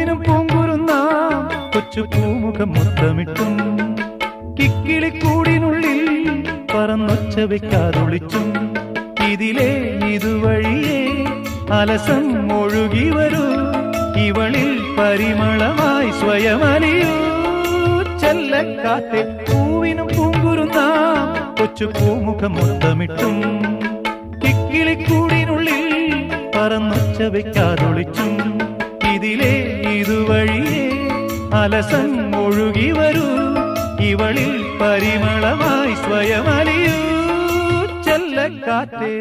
പൂവിനും പൂങ്കുരുന്ന കൊച്ചു പൂമുഖം മുത്തമിട്ടും കിക്കിളിക്കൂടിനുള്ളിൽ പറന്നൊച്ച വെക്കാതൊളിച്ചും ഇതിലേ ഇതുവഴിയേ അലസം ഒഴുകി വരൂ ഇവളിൽ പരിമളമായി സ്വയമലിയൂ ചെല്ലക്കാത്തെ പൂവിനും പൂങ്കുരുന്ന കൊച്ചു പൂമുഖം മുത്തമിട്ടും കിക്കിളിക്കൂടിനുള്ളിൽ പറന്നൊച്ച വെക്കാതൊളിച്ചും ഇതിലേ ഇതുവഴിയേ അലസം ഒഴുകി വരൂ ഇവളിൽ പരിമളമായി സ്വയമലിയൂ ചെല്ലക്കാറ്റേ